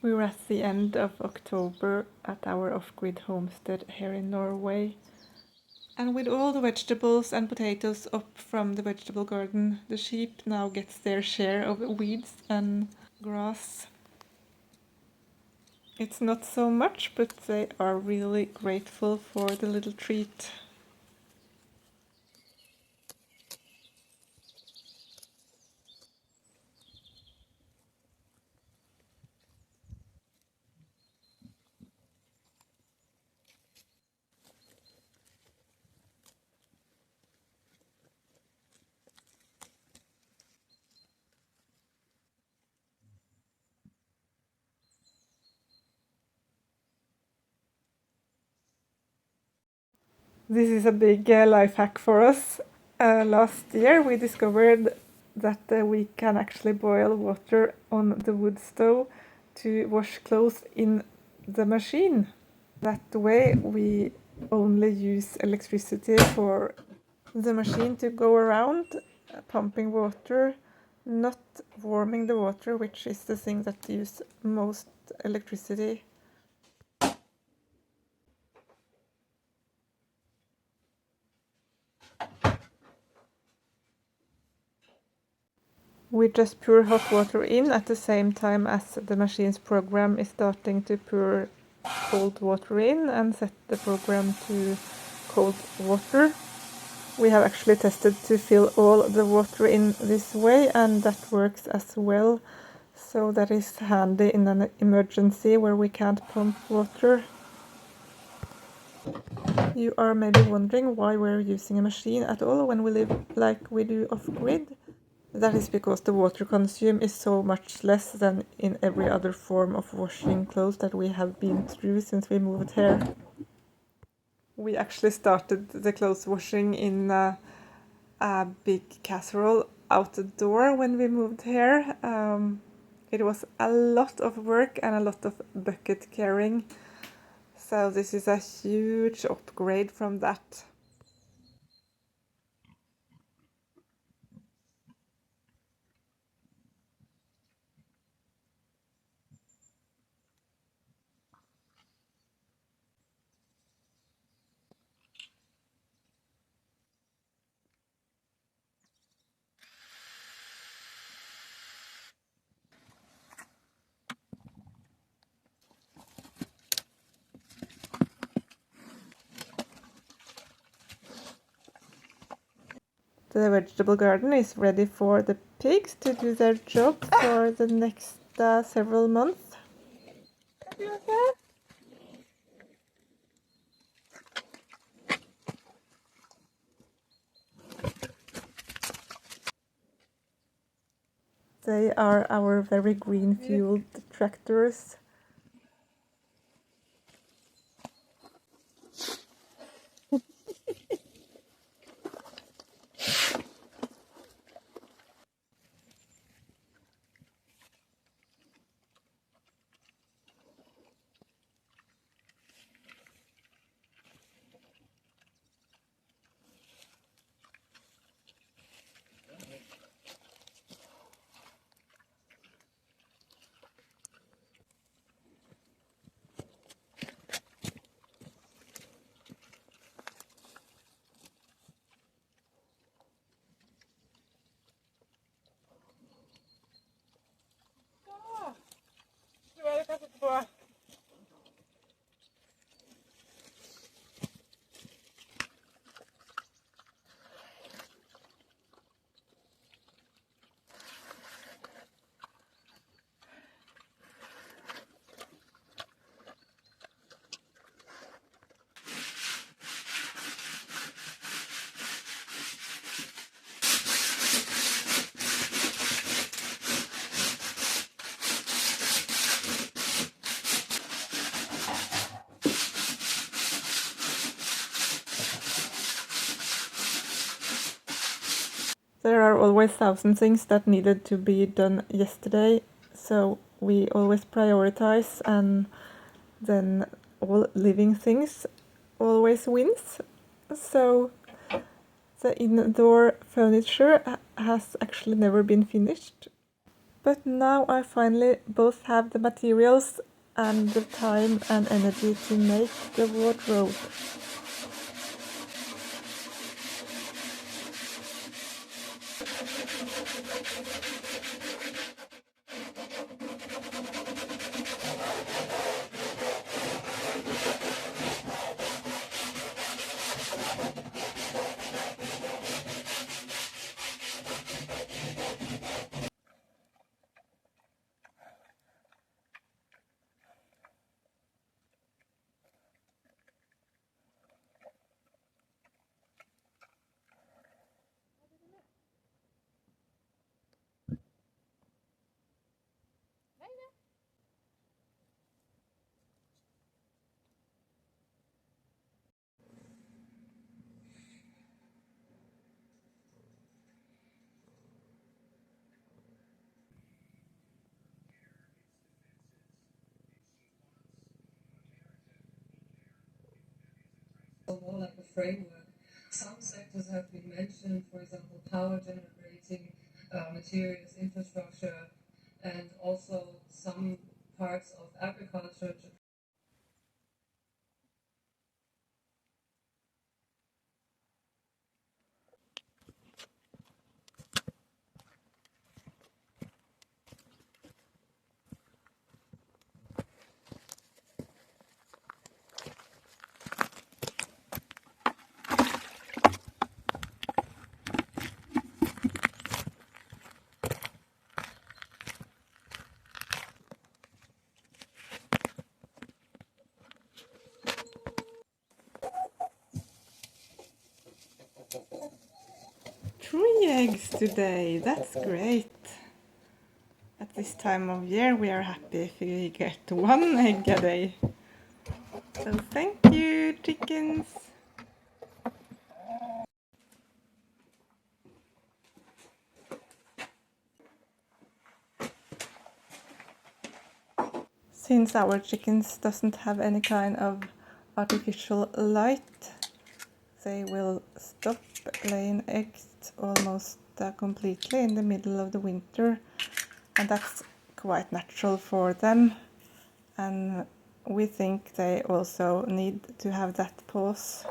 We're at the end of October at our off-grid homestead here in Norway. And with all the vegetables and potatoes up from the vegetable garden, the sheep now gets their share of weeds and grass. It's not so much, but they are really grateful for the little treat. This is a big life hack for us. Last year we discovered that we can actually boil water on the wood stove to wash clothes in the machine. That way we only use electricity for the machine to go around, pumping water, not warming the water, which is the thing that uses most electricity. We just pour hot water in at the same time as the machine's program is starting to pour cold water in and set the program to cold water. We have actually tested to fill all the water in this way, and that works as well. So that is handy in an emergency where we can't pump water. You are maybe wondering why we're using a machine at all when we live like we do off-grid. That is because the water consumed is so much less than in every other form of washing clothes that we have been through since we moved here. We actually started the clothes washing in a big casserole out the door when we moved here. It was a lot of work and a lot of bucket carrying, so this is a huge upgrade from that. The vegetable garden is ready for the pigs to do their job for the next several months. They are our very green-fueled tractors. There are always 1,000 things that needed to be done yesterday, so we always prioritize, and then all living things always wins. So the indoor furniture has actually never been finished. But now I finally both have the materials and the time and energy to make the wardrobe. More like a framework. Some sectors have been mentioned, for example, power generating, materials, infrastructure, and also some parts of agriculture. Three eggs today, that's great. At this time of year we are happy if we get one egg a day. So thank you, chickens. Since our chickens doesn't have any kind of artificial light, they will stop laying eggs almost completely in the middle of the winter, and that's quite natural for them, and we think they also need to have that pause.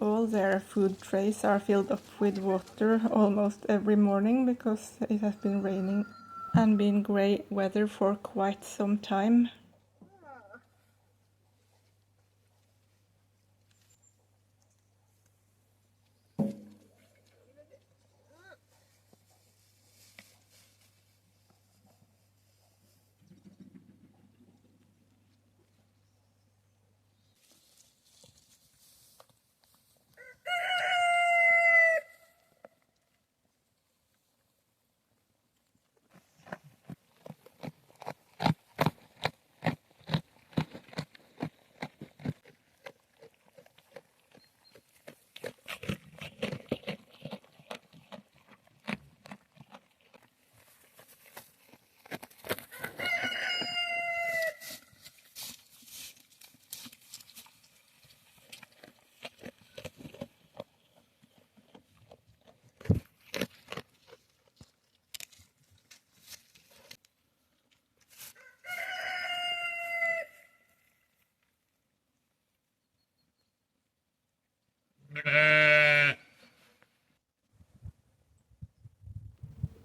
All their food trays are filled up with water almost every morning because it has been raining and been grey weather for quite some time.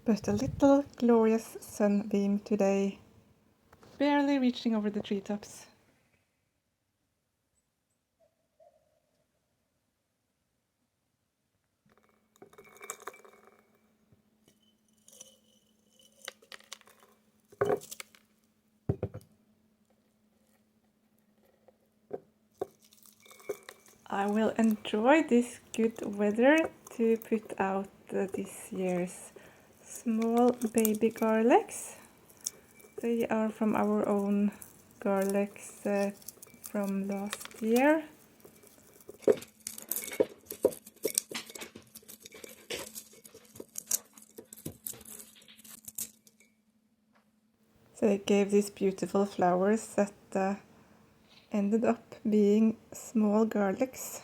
But a little glorious sunbeam today, barely reaching over the treetops. I will enjoy this good weather to put out this year's small baby garlics. They are from our own garlics from last year. So they gave these beautiful flowers that ended up being small garlics.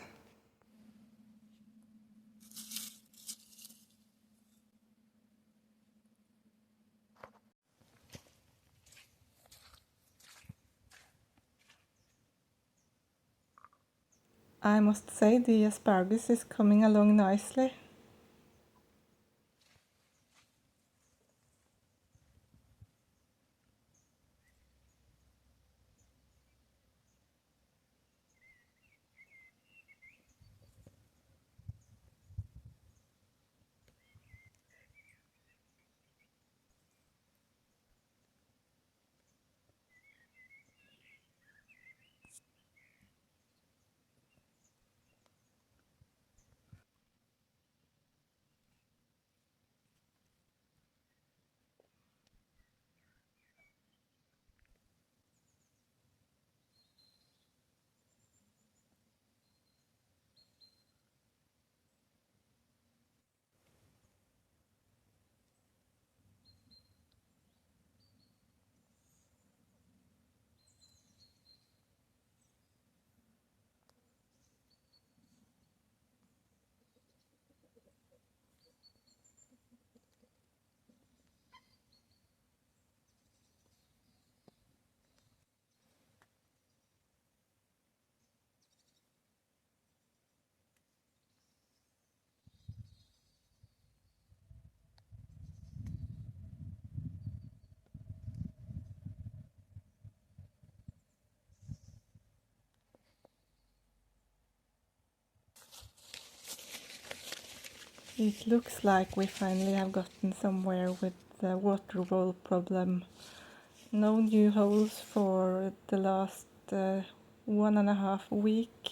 I must say the asparagus is coming along nicely. It looks like we finally have gotten somewhere with the water vole problem. No new holes for the last 1.5 week.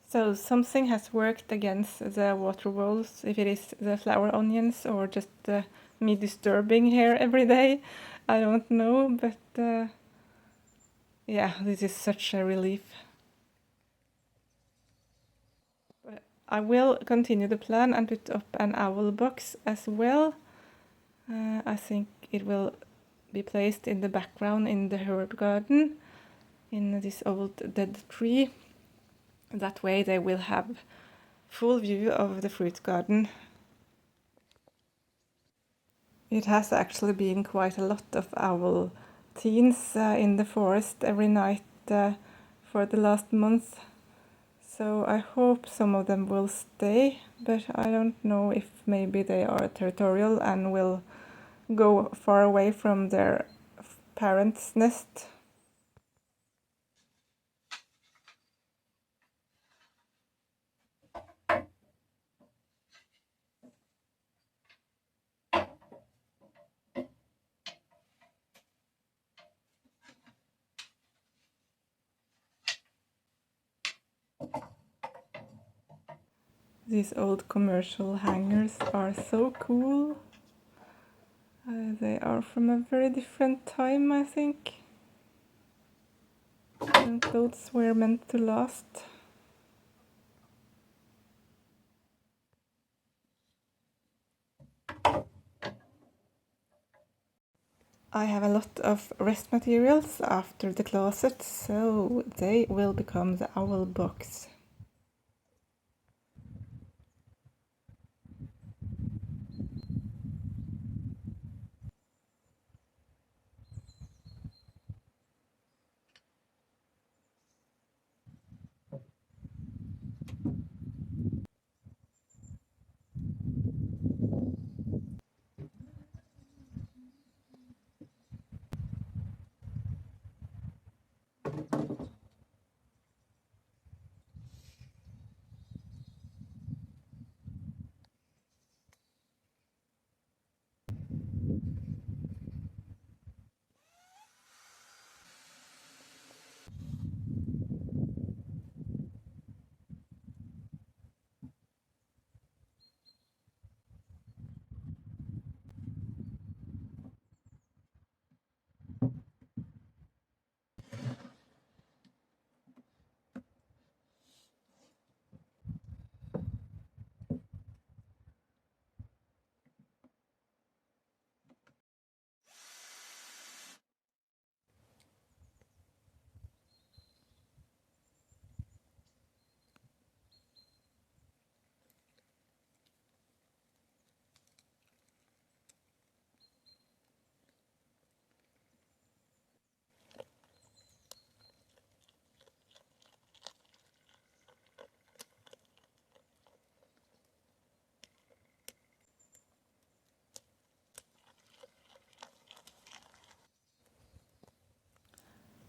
So something has worked against the water voles, if it is the flower onions or just me disturbing here every day. I don't know, but yeah, this is such a relief. But I will continue the plan and put up an owl box as well. I think it will be placed in the background in the herb garden in this old dead tree. That way they will have full view of the fruit garden. It has actually been quite a lot of owl teens in the forest every night for the last month. So I hope some of them will stay, but I don't know if maybe they are territorial and will go far away from their parents' nest. These old commercial hangers are so cool. They are from a very different time, I think. And clothes were meant to last. I have a lot of rest materials after the closet, so they will become the owl box.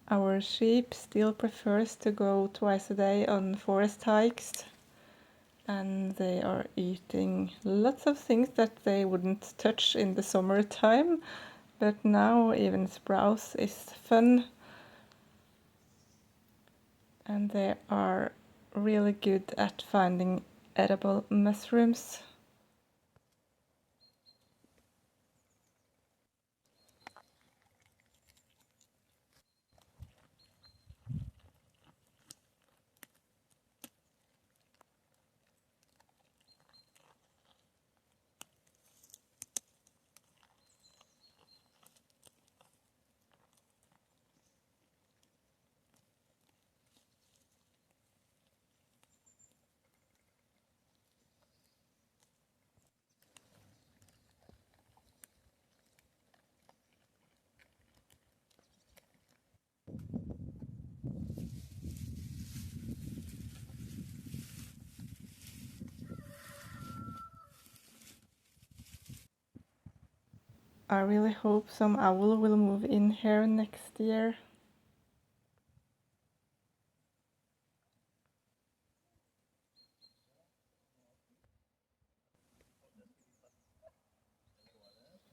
Our sheep still prefers to go twice a day on forest hikes, and they are eating lots of things that they wouldn't touch in the summertime, but now even sprouts is fun, and they are really good at finding edible mushrooms. I really hope some owl will move in here next year.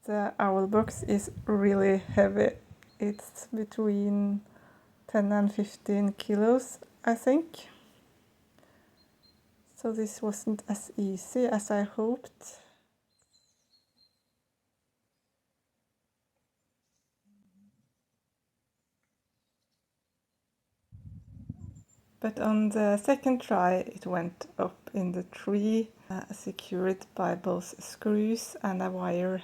The owl box is really heavy. It's between 10 and 15 kilos, I think. So this wasn't as easy as I hoped. But on the second try it went up in the tree, secured by both screws and a wire.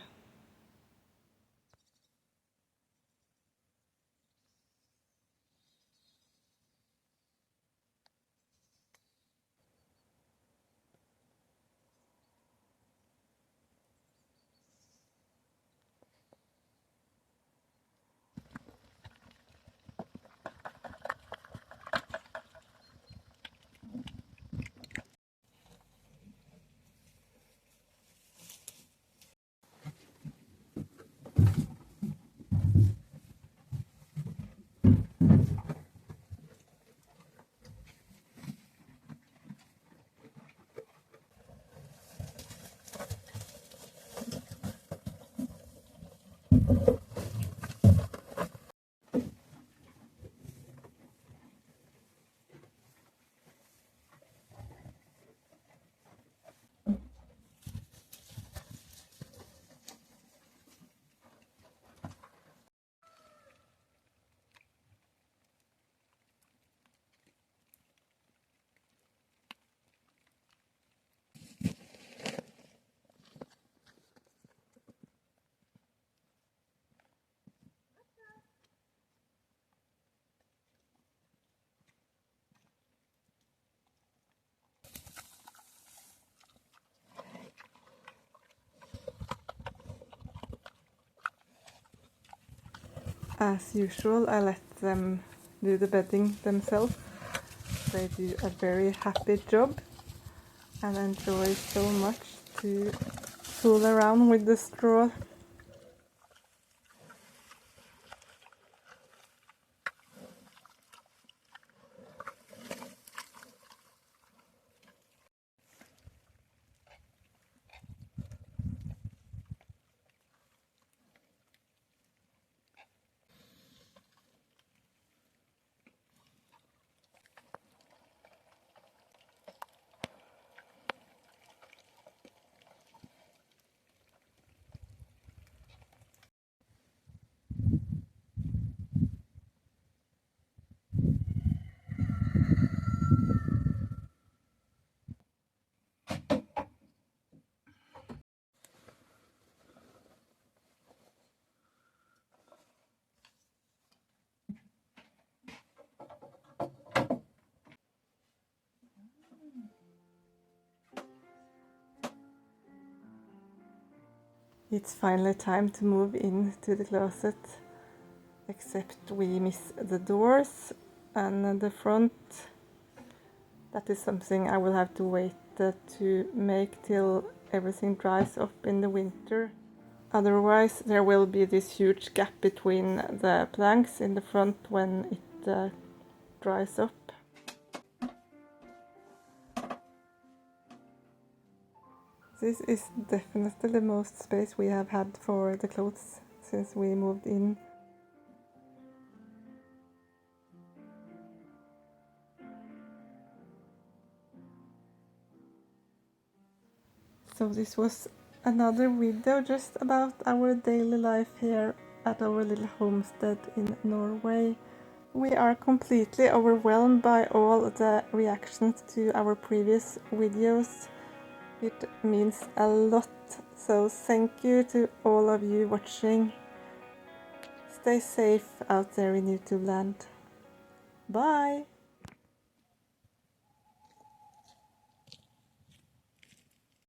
As usual, I let them do the bedding themselves. They do a very happy job and enjoy so much to fool around with the straw. It's finally time to move into the closet, except we miss the doors and the front. That is something I will have to wait to make till everything dries up in the winter. Otherwise there will be this huge gap between the planks in the front when it dries up. This is definitely the most space we have had for the clothes since we moved in. So this was another video just about our daily life here at our little homestead in Norway. We are completely overwhelmed by all the reactions to our previous videos. It means a lot, so thank you to all of you watching. Stay safe out there in YouTube land. Bye!